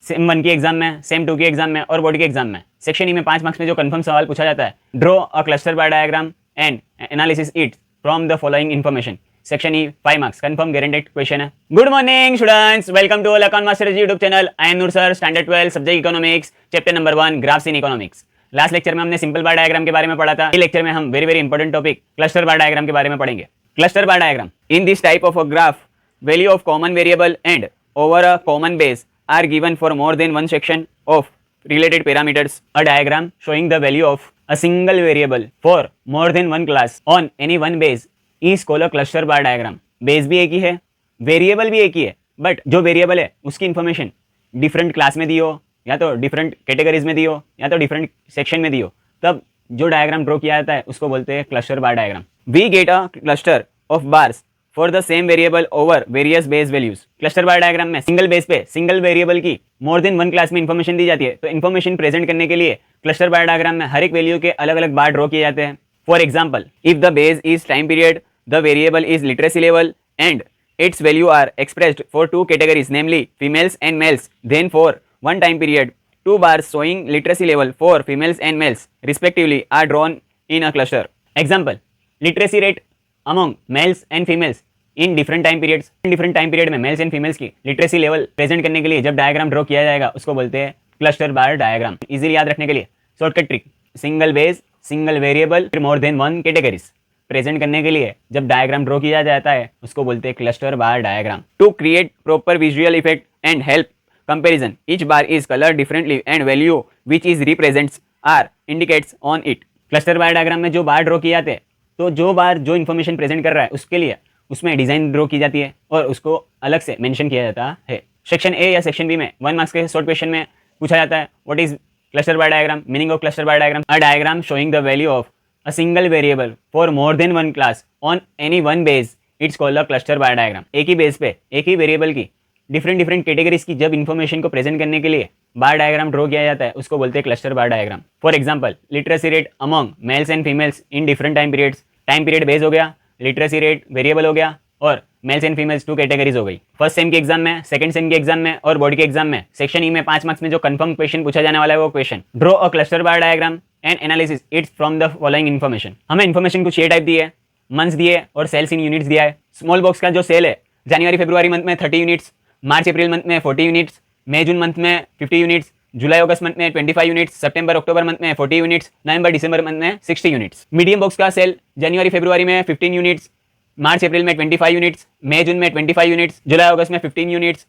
Same 1 की exam में, same 2 की एग्जाम में और बोर्ड की एग्जाम में। सेक्शन ई में 5 मार्क्स में जो कंफर्म सवाल पूछा जाता है, draw a cluster bar diagram and analysis it from the following information. Section E 5 marks confirm guaranteed question है। Good morning students, welcome to Account Master YouTube channel. I am Noor sir, standard 12 subject economics, chapter number 1 graphs in economics. Last lecture में हमने simple बार diagram के बारे में पढ़ा था। इस lecture में हम very important topic cluster bar diagram के बारे में पढ़ेंगे। Cluster bar diagram in this type of a graph value of common variable and over a common base are given for more than one section of related parameters. A diagram showing the value of a single variable for more than one class on any one base is called a cluster bar diagram. Base भी एक ही है, variable भी एक ही है, but जो variable है उसकी information different class में दी हो, या तो डिफरेंट कैटेगरीज में दी हो, या तो डिफरेंट सेक्शन में दी हो, तब जो डायग्राम ड्रॉ किया जाता है उसको बोलते हैं cluster bar diagram. We get a cluster of bars for the same variable over various base values. Cluster bar diagram में सिंगल बेस पे सिंगल वेरिएबल की मोर देन वन क्लास में इंफॉर्मेशन दी जाती है। तो इंफॉर्मेशन प्रेजेंट करने के लिए क्लस्टर बार डायग्राम में हर एक वैल्यू के अलग अलग बार ड्रॉ किए जाते हैं। For example, if the base is time period, the variable is literacy level and its value are expressed for two categories, namely females and males, then for one time period two bars showing literacy level for females and males respectively are drawn in a cluster. Example, literacy rate among males and females in different time periods. different time period में males and females की literacy level present करने के लिए जब diagram draw किया जाएगा उसको बोलते हैं क्लस्टर बार डायग्राम। इजीली याद रखने के लिए shortcut trick, single base single variable मोर देन वन कैटेगरीज प्रेजेंट करने के लिए जब डायग्राम ड्रॉ किया जाता है उसको बोलते हैं cluster bar diagram. To create proper visual effect and help comparison, each bar is colour differently and value which is represents are indicates on it. Cluster bar diagram में जो बार ड्रॉ किए जाते हैं, तो जो बार जो इन्फॉर्मेशन प्रेजेंट कर रहा है उसके लिए उसमें डिजाइन ड्रॉ की जाती है और उसको अलग से मेंशन किया जाता है। सेक्शन ए या सेक्शन बी में 1 मार्क्स के शॉर्ट क्वेश्चन में पूछा जाता है what is cluster bar diagram. Meaning of cluster bar diagram, a diagram showing the value of a single variable for more than one class on any one base, it's called a cluster bar diagram. एक ही base पे एक ही variable की different categories की जब information को present करने के लिए बार डायग्राम ड्रॉ किया जाता है उसको बोलते हैं cluster bar diagram. For example, literacy rate among mails and females in different time periods. Time period base हो गया, लिटरेसी रेट वेरिएबल हो गया और मेल्स एंड फीमेल्स 2 कैटेगरीज हो गई। फर्स्ट सेम के एग्जाम में, सेकंड सेम के एग्जाम में और बोर्ड के एग्जाम में सेक्शन ई में 5 मार्क्स में जो कंफर्म क्वेश्चन पूछा जाने वाला है वो question, draw a cluster bar diagram and analysis it's from the following information. हमें इन्फॉर्मेशन कुछ ये टाइप दी है, मंथ्स दिए और सेल्स इन यूनिट्स दिया है। स्मॉल बॉक्स का जो सेल है जनवरी फरवरी मंथ में 30 यूनिट्स, मार्च अप्रैल मंथ में 40 यूनिट्स, मई जून मंथ में 50 यूनिट्स, जुलाई अगस्त मंथ में 25 यूनिट्स, सितंबर अक्टूबर मंथ में 40 यूनिट्स, नवंबर दिसंबर मंथ में 60 यूनिट्स। मीडियम बॉक्स का सेल जनवरी फरवरी में 15 यूनिट्स, मार्च अप्रैल में 25 यूनिट्स, मई जून में 25 यूनिट्स, जुलाई अगस्त में 15 यूनिट्स,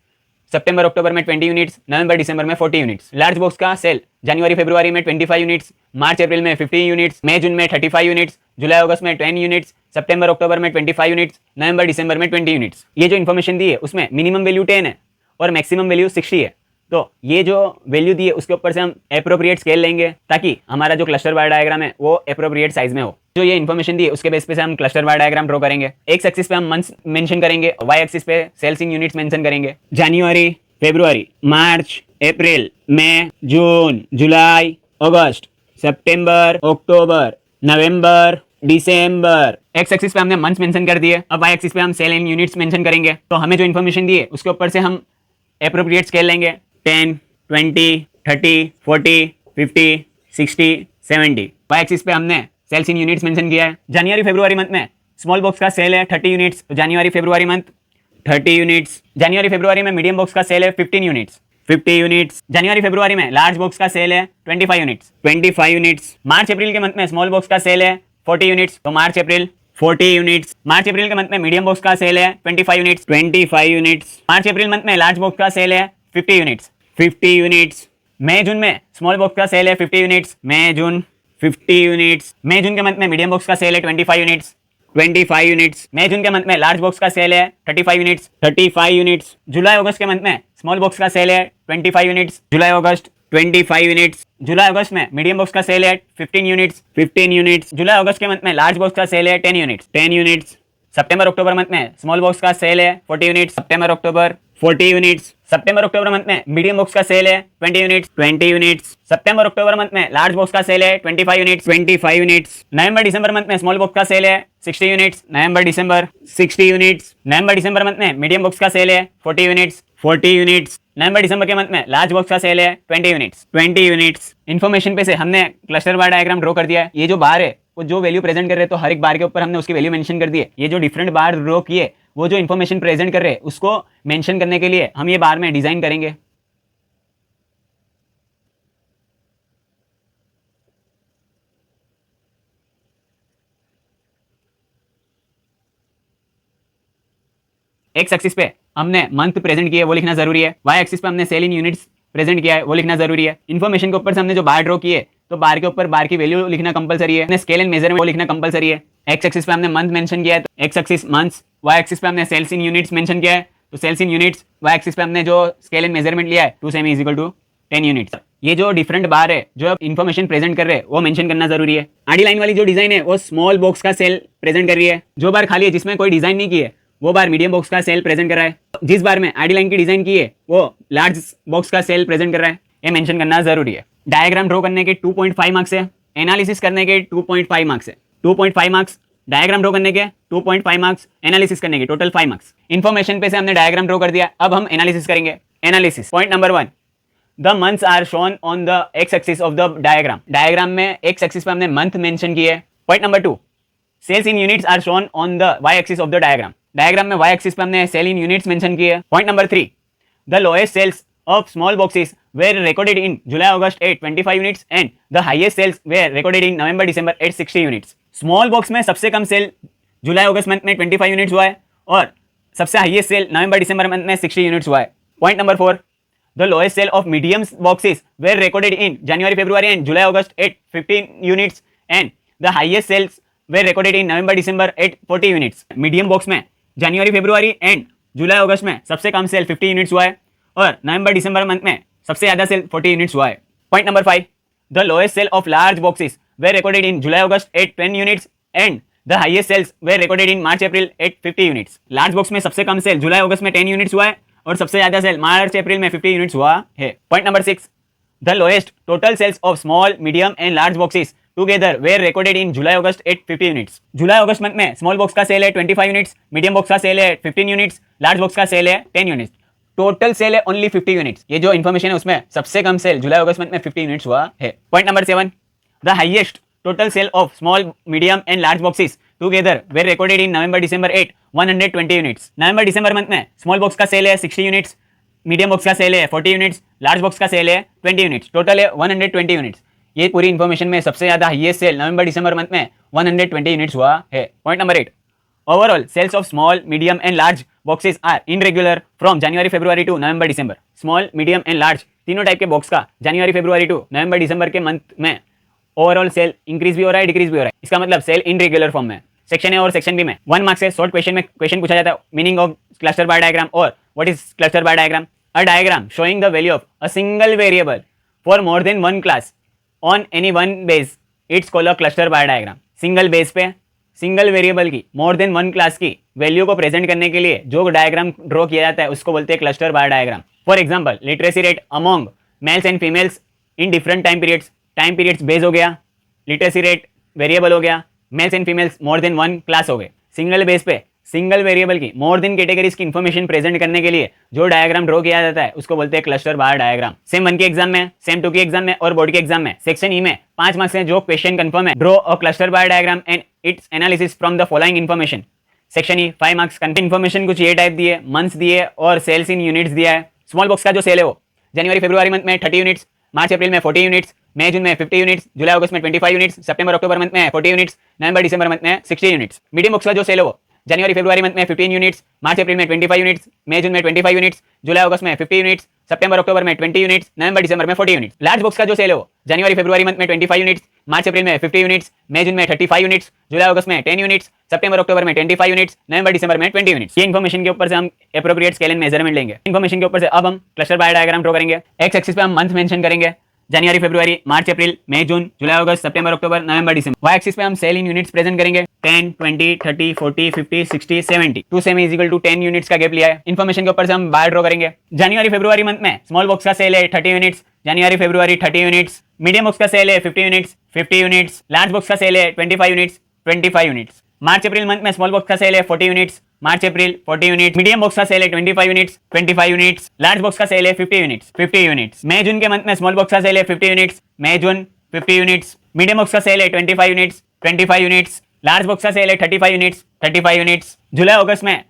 सितंबर अक्टूबर में 20 यूनिट्स, नवंबर दिसंबर में 40 यूनिट्स। लार्ज बॉक्स का सेल जनवरी फरवरी में 25 यूनिट्स, मार्च अप्रैल में 50 यूनिट्स, मई जून में 35 यूनिट्स, जुलाई अगस्त में 10 यूनिट्स, सितंबर अक्टूबर में 25 यूनिट्स, नवंबर दिसंबर में 20 यूनिट्स। ये जो इन्फॉर्मेशन दी है उसमें मिनिमम वैल्यू 10 है और मैक्सिमम वैल्यू 60 है। तो ये जो वैल्यू दी है उसके ऊपर से हम एप्रोप्रिएट स्केल लेंगे ताकि हमारा जो क्लस्टर बार डायग्राम है वो एप्रोप्रिएट साइज में हो। जो ये इन्फॉर्मेशन दी है उसके बेस पे से हम क्लस्टर बार डायग्राम ड्रॉ करेंगे। एक्स एक्सिस पे हम मंथ्स मेंशन करेंगे, वाई एक्सिस पे सेल्स इन यूनिट्स मेंशन करेंगे। जनवरी फरवरी, मार्च अप्रैल, मई जून, जुलाई अगस्त, सितंबर अक्टूबर, नवंबर दिसंबर। एक्स एक्सिस पे हमने मंथ्स मेंशन कर दिए, अब वाई एक्सिस पे हम सेल इन यूनिट्स मेंशन करेंगे। तो हमें जो इन्फॉर्मेशन दी है उसके ऊपर से हम एप्रोप्रिएट स्केल लेंगे, 10, 20, 30, 40, 50, 60, 70। वाई एक्सिस पे हमने सेल्स इन यूनिट्स मेंशन किया है। जनवरी फरवरी मंथ में स्मॉल बॉक्स का सेल है 30 यूनिट्स, तो जनवरी फरवरी मंथ 30 यूनिट्स। जनवरी फरवरी में मीडियम बॉक्स का सेल है 15 यूनिट्स, 50 यूनिट्स। जनवरी फरवरी में लार्ज बॉक्स का सेल है 25 यूनिट्स, 25 यूनिट्स। मार्च अप्रैल के मंथ में स्मॉल बॉक्स का सेल है 40 यूनिट्स, तो मार्च अप्रैल 40 यूनिट्स। मार्च अप्रैल के मंथ में मीडियम बॉक्स का सेल है 25 यूनिट्स, 25 यूनिट्स। मार्च अप्रैल मंथ में लार्ज बॉक्स का सेल है 50 यूनिट्स, 50 यूनिट्स। मई जून में स्मॉल बॉक्स का सेल है 50 यूनिट्स, मई जून 50 यूनिट्स। मई जून के मंथ में मीडियम बॉक्स का सेल है 25 यूनिट्स, 25 यूनिट्स। मई जून के मंथ में लार्ज बॉक्स का सेल है 35 यूनिट्स, 35 यूनिट्स। जुलाई अगस्त के मंथ में स्मॉल बॉक्स का सेल है 25 यूनिट्स, जुलाई अगस्त 25 यूनिट्स। जुलाई अगस्त में मीडियम बॉक्स का सेल है 15 यूनिट्स, 15 यूनिट्स। जुलाई अगस्त के मंथ में लार्ज बॉक्स का सेल है 10 यूनिट्स, 10 यूनिट्स। सितंबर अक्टूबर मंथ में स्मॉल बॉक्स का सेल है 40 यूनिट्स, सितंबर अक्टूबर 40 यूनिट्स। सितंबर अक्टूबर मंथ में मीडियम बॉक्स का सेल है 20 यूनिट्स, 20 यूनिट्स। सितंबर अक्टूबर मंथ में लार्ज बॉक्स का सेल है 25 यूनिट्स, 25 यूनिट्स। नवंबर दिसंबर मंथ में स्मॉल बॉक्स का सेल है 60 यूनिट्स, नवंबर दिसंबर 60 यूनिट्स। नवंबर दिसंबर मंथ में मीडियम बॉक्स का सेल है 40 यूनिट्स, 40 यूनिट्स। नवंबर दिसंबर के मंथ में लार्ज बॉक्स का सेल है 20 यूनिट्स। इन्फॉर्मेशन पे से हमने क्लस्टर बार डायग्राम ड्रॉ कर दिया है। ये जो बार है वो जो वैल्यू प्रेजेंट कर रहे हैं, तो हर एक बार के ऊपर हमने उसकी वैल्यू मेंशन कर दी है। ये जो डिफरेंट बार ड्रॉ किए वो जो इन्फॉर्मेशन प्रेजेंट कर रहे हैं उसको मेंशन करने के लिए हम ये बार में डिजाइन करेंगे। एक्स एक्सिस पे हमने मंथ प्रेजेंट किया है वो लिखना जरूरी है। वाई एक्सिस पे हमने सेल इन यूनिट्स प्रेजेंट किया है वो लिखना जरूरी है। इन्फॉर्मेशन के ऊपर से हमने जो बार ड्रॉ किए तो बार के ऊपर बार की वैल्यू लिखना कंपलसरी है। स्केल एंड मेजरमेंट वो लिखना कंपलसरी है। एक्स एक्सिस पे हमने मंथ मेंशन किया है तो x axis months, y axis पे हमने सेल्स इन यूनिट्स मेंशन किया है तो sales in units, y axis पे हमने जो स्केल एंड मेजरमेंट लिया है 2 cm is equal to 10 units. ये जो डिफरेंट बार है जो इन्फॉर्मेशन प्रेजेंट कर रहे हैं वो मेंशन करना जरूरी है। आडी लाइन वाली जो डिजाइन है वो स्मॉल बॉक्स का सेल प्रेजेंट कर रही है। जो बार खाली है जिसमें कोई डिजाइन नहीं की है वो बार मीडियम बॉक्स का सेल प्रेजेंट कर रहा है। जिस बार में आडी लाइन की डिजाइन की है वो लार्ज बॉक्स का सेल प्रेजेंट कर रहा है। ये मेंशन करना जरूरी है। डायग्राम ड्रॉ करने के 2.5 मार्क्स है, एनालिसिस करने के 2.5 मार्क्स है। 2.5 मार्क्स डायग्राम ड्रॉ करने के, 2.5 मार्क्स एनालिसिस करने के, टोटल 5 मार्क्स। इन्फॉर्मेशन पे से हमने डायग्राम ड्रॉ कर दिया, अब हम एनालिसिस करेंगे। Analysis point number 1, the months are shown on the x axis of the diagram. Diagram में एक्स एक्सिस पे हमने मंथ मेंशन किए। Point number 2, sales in units are shown on the y axis of the diagram. Diagram में y axis पे हमने sale in units mention किए। Point number 3, the lowest sales of small boxes were recorded in July August at 25 units and the highest sales were recorded in November December at 60 units। Small box में सबसे कम cell जुलाई अगस्त month में 25 units हुआ है और सबसे highest sale नवंबर दिसंबर मंथ में 60 यूनिट्स हुआ है। Point number 4, the lowest sale of medium boxes were recorded in January February and July August at 15 units and the highest sales were recorded in November December at 40 units. Medium box में जनवरी February and July अगस्त में सबसे कम cell 50 units हुआ है और नवंबर दिसंबर month में सबसे ज्यादा सेल 40 यूनिट्स हुआ है। Point number 5, the lowest sale of large boxes were recorded in July August at 10 units and the highest sales were recorded in March April at 50 units. Large box में सबसे कम cell जुलाई अगस्त में 10 units हुआ है और सबसे ज्यादा सेल मार्च अप्रैल में 50 यूनिट्स हुआ है। Point number 6, the lowest total sales of small medium and large boxes together were recorded in July August at 50 units. जुलाई अगस्त मंथ में स्मॉल बॉक्स का सेल है 25 यूनिट्स, मीडियम बॉक्स का सेल है 15 यूनिट्स, लार्ज बॉक्स का sale है 10 units. Total sale है ओनली 50 यूनिट्स। ये जो इन्फॉर्मेशन है उसमें सबसे कम सेल जुलाई अगस्त मंथ में 50 यूनिट्स हुआ है। Point number 7, the highest total sale of small medium and large boxes together were recorded in November December at 120 units. नवंबर दिसंबर मंथ में स्मॉल बॉक्स का सेल है 60 यूनिट्स, मीडियम बॉक्स का सेल है 40 यूनिट्स, लार्ज बॉक्स का sale है 20 units, total है 120 यूनिट्स। ये पूरी इन्फॉर्मेशन में सबसे ज्यादा हाईएस्ट सेल नवंबर दिसंबर मंथ में 120 यूनिट्स हुआ है। Point number 8, overall sales of small medium and large boxes are irregular from January February to November December. Small medium and large तीनों टाइप के बॉक्स का जनवरी फरवरी टू नवंबर दिसंबर के मंथ में ओवरऑल सेल इंक्रीज भी हो रहा है, डिक्रीज भी हो रहा है। इसका मतलब सेल इनरेगुलर फॉर्म में। सेक्शन ए और सेक्शन बी में 1 मार्क्स से शॉर्ट क्वेश्चन में क्वेश्चन पूछा जाता है, meaning of cluster bar diagram और what is cluster bar diagram. A diagram showing the value of a single variable for more than one class on any one base it's called a cluster bar diagram. Single base पे single variable की more than one class की value को present करने के लिए जो diagram draw किया जाता है उसको बोलते हैं cluster bar diagram. For example, literacy rate among mails and females in different time periods base हो गया, लिटरेसी रेट वेरिएबल हो गया, mails and females more than one class हो गए। सिंगल बेस पे सिंगल वेरिएबल की मोर देन कैटेगरीज की information present करने के लिए जो डायग्राम ड्रॉ किया जाता है उसको बोलते हैं क्लस्टर बार डायग्राम। सेम 1 के एग्जाम में, सेम 2 के एग्जाम में और बोर्ड के एग्जाम में सेक्शन ई में 5 मार्क्स में जो क्वेश्चन कंफर्म है, draw a cluster bar diagram and it's analysis from the following information. Section E 5 marks information कुछ ये टाइप दिए, मंथ्स दिए और सेल्स इन यूनिट्स दिया है। स्मॉल बॉक्स का जो सेल है वो जनवरी फरवरी मंथ में 30 यूनिट्स, मार्च अप्रैल में 40 यूनिट्स, मई जून में 50 यूनिट्स, जुलाई अगस्त में 25 यूनिट्स, सितंबर अक्टूबर मंथ में 40 यूनिट्स, नवंबर दिसंबर मंथ में 60 यूनिट्स। मीडियम बॉक्स का जो सेल है वो जनवरी फरवरी मंथ में 15 यूनिट्स, मार्च अप्रैल में 25 यूनिट्स, मई जून में 25 यूनिट्स, जुलाई अगस्त में 50 यूनिट्स, सितंबर अक्टूबर में 20 यूनिट्स, नवंबर दिसंबर में 40 यूनिट्स। लार्ज बॉक्स का जो सेल है वो जनवरी फरवरी मंथ में 25 यूनिट्स, मार्च अप्रैल में 50 यूनिट्स, मई जून में 35 यूनिट्स, जुलाई अगस्त में 10 यूनिट्स, सितंबर अक्टूबर में 25 यूनिट्स, नवंबर दिसंबर में 20 यूनिट्स। ये इन्फॉर्मेशन के ऊपर से हम एप्रोप्रिएट स्केल एंड मेजरमेंट लेंगे। इन्फॉर्मेशन के ऊपर से अब हम क्लस्टर बार डायग्राम ड्रॉ करेंगे। एक्स एक्सिस पे हम मंथ मेंशन करेंगे, जनवरी फरवरी, मार्च अप्रैल, मई जून, जुलाई अगस्त, सितंबर अक्टूबर, नवंबर दिसंबर। वाई एक्सिस पे हम सेल इन यूनिट्स प्रेजेंट करेंगे, 10, 20, 30, 40, 50, 60, 70। 2 cm is equal to 10 units का गैप लिया है। इन्फॉर्मेशन के ऊपर से हम बार ड्रॉ करेंगे। जनवरी फरवरी मंथ में स्मॉल बॉक्स का सेल है 30 यूनिट्स, जनवरी फरवरी 30 यूनिट्स, मीडियम बॉक्स का सेल है 50 यूनिट्स, 50 यूनिट्स, लार्ज बॉक्स का सेल है 25 यूनिट्स, 25 यूनिट्स। मार्च अप्रैल मंथ में स्मॉल बॉक्स का सेल है 40 यूनिट्स, मार्च अप्रैल 40 यूनिट, मीडियम बॉक्स का सेल है 25 यूनिट्स, 25 यूनिट्स, लार्ज बॉक्स का सेल है 50 यूनिट्स, 50 यूनिट्स। मई जून के मंथ में स्मॉल बॉक्स का सेल है 50 यूनिट्स, मई जून 50 यूनिट्स, मीडियम बॉक्स का सेल है 25 यूनिट्स, 25 यूनिट्स, लार्ज बॉक्स का सेल है 35 यूनिट्स, 35 यूनिट्स। जुलाई अगस्त में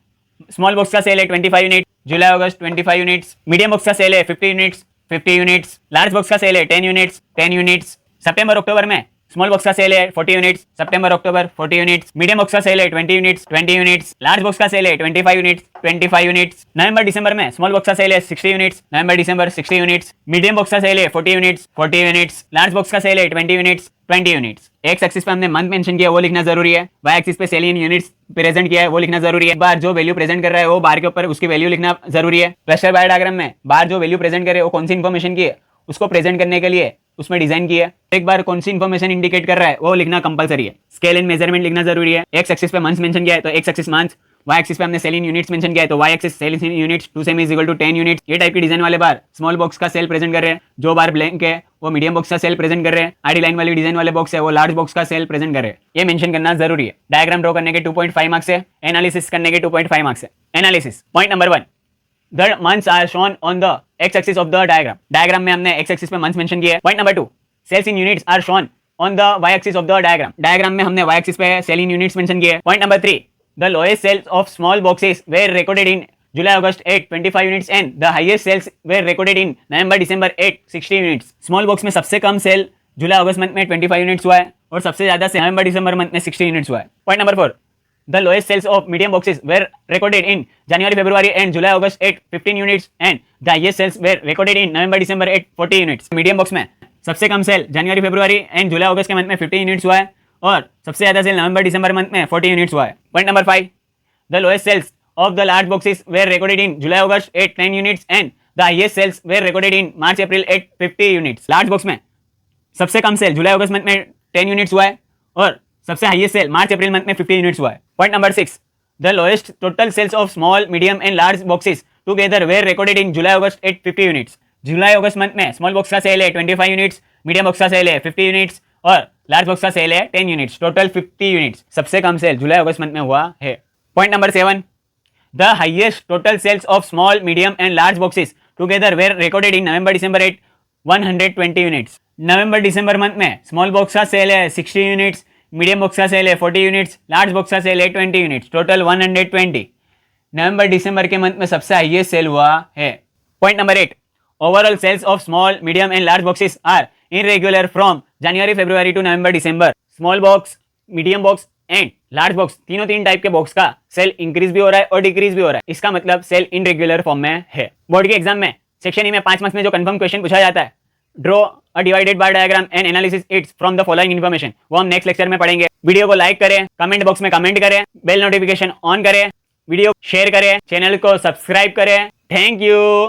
स्मॉल बॉक्स का सेल है 25 यूनिट, जुलाई अगस्त 25 यूनिट्स, मीडियम बॉक्स का सेल है 50 यूनिट्स, 50 यूनिट्स, लार्ज बॉक्स का सेल है 10 यूनिट्स, 10 यूनिट्स। सितंबर अक्टूबर में स्मॉल बॉक्स का सेल है 40 यूनिट्स, सितंबर अक्टूबर 40 यूनिट्स, मीडियम बॉक्स का सेल है 20 यूनिट्स, 20 यूनिट्स, लार्ज बॉक्स का सेल है 25 यूनिट्स, 25 यूनिट्स। नवंबर दिसंबर में स्मॉल बॉक्स का सेल है 60 यूनिट्स, नवंबर दिसंबर 60 यूनिट्स, मीडियम बॉक्स का सेल है 40 यूनिट्स, 40 यूनिट्स, लार्ज बॉक्स का सेल है 20 यूनिट्स, 20 यूनिट्स। एक्स एक्सिस पे हमने मंथ मेंशन किया वो लिखना जरूरी है, वाई एक्सिस पे सेल इन यूनिट्स प्रेजेंट किया है वो लिखना जरूरी है। बार जो वैल्यू प्रेजेंट कर रहा है वो बार के ऊपर उसकी वैल्यू लिखना जरूरी है। क्लस्टर बार डायग्राम में बार जो वैल्यू प्रेजेंट करे वो कौन सी इन्फॉर्मेशन की है उसको प्रेजेंट करने के लिए उसमें डिजाइन की है। एक बार कौन सी इन्फॉर्मेशन इंडिकेट कर रहा है वो लिखना कंपलसरी है। स्केल एंड मेजरमेंट लिखना जरूरी है। एक्स एक्सिस पे मंथ्स मेंशन किया है तो x axis months, y axis पे हमने सेल इन यूनिट्स मेंशन किया है तो y axis sale in units 2 cm is equal to 10 units. ये टाइप की डिजाइन वाले बार स्मॉल बॉक्स का सेल प्रेजेंट कर रहे हैं, जो बार ब्लैंक है वो मीडियम बॉक्स का सेल प्रेजेंट कर रहे हैं, आडी लाइन वाली डिजाइन वाले बॉक्स है वो लार्ज बॉक्स का सेल प्रेजेंट कर रहे हैं। ये मेंशन करना जरूरी है। डायग्राम ड्रॉ करने के 2.5 मार्क्स है, एनालिसिस करने के 2.5 मार्क्स है। Analysis point number 1, the months are shown on the x axis of the diagram। Diagram में हमने x axis पे मंथ्स मेंशन किया है। Point number 2, sales in units are shown on the y axis of the diagram। Diagram में हमने y axis पे sale in units mention किया है। Point number 3, the lowest sales of small boxes were recorded in July August 8 25 units and the highest sales were recorded in November December 8 60 units। Small box में सबसे कम cell जुलाई अगस्त month में 25 units हुआ है और सबसे ज्यादा से नवंबर दिसंबर मंथ में 60 यूनिट्स हुआ है। Point number 4, the lowest sales of medium boxes were recorded in January February and July August 8 15 units and the highest sales were recorded in November December 8 40 units। Medium box में सबसे कम cell January February and July अगस्त के month में 15 units हुआ है और सबसे ज्यादा cell नवंबर दिसंबर मंथ में 40 यूनिट्स हुआ है। Point number 5, the lowest sales of the large boxes were recorded in July August 8 10 units and the highest sales were recorded in March April 8 50 units। Large box में सबसे कम सेल जुलाई अगस्त month में 10 units हुआ है और सबसे हाईएस्ट सेल मार्च अप्रैल मंथ में 50 यूनिट्स हुआ है। Point number 6, the lowest total sales of small medium and large boxes together were recorded in July August 8 50 units. जुलाई अगस्त मंथ में स्मॉल बॉक्स का सेल है 25 यूनिट्स, मीडियम बॉक्स का सेल है 50 यूनिट्स और लार्ज बॉक्स का सेल है 10 यूनिट्स, टोटल 50 यूनिट्स। सबसे कम सेल जुलाई अगस्त मंथ में हुआ है। Point number 7, the highest total sales of small medium and large boxes together were recorded in November December 8 120 units. नवंबर दिसंबर मंथ में स्मॉल बॉक्स का सेल है 60 यूनिट्स, मीडियम बॉक्स का सेल है 40 यूनिट्स, लार्ज बॉक्स का सेल है 20 units, total 120। नवंबर दिसंबर के मंथ में सबसे हाईएस्ट सेल हुआ है। Point number 8, overall sales of small medium and large boxes are irregular from January February to November December. Small box, medium box and large box तीन type के box का sale increase भी हो रहा है और डिक्रीज भी हो रहा है। इसका मतलब सेल इनरेगुलर फॉर्म में है। बोर्ड के एग्जाम में सेक्शन ई में 5 मार्क्स में जो कंफर्म क्वेश्चन पूछा जाता है, draw a divided bar diagram and analysis it's from the following information, वो हम नेक्स्ट लेक्चर में पढ़ेंगे। वीडियो को लाइक करें, कमेंट बॉक्स में कमेंट करें, बेल नोटिफिकेशन ऑन करें, वीडियो शेयर करें, चैनल को सब्सक्राइब करें। Thank you.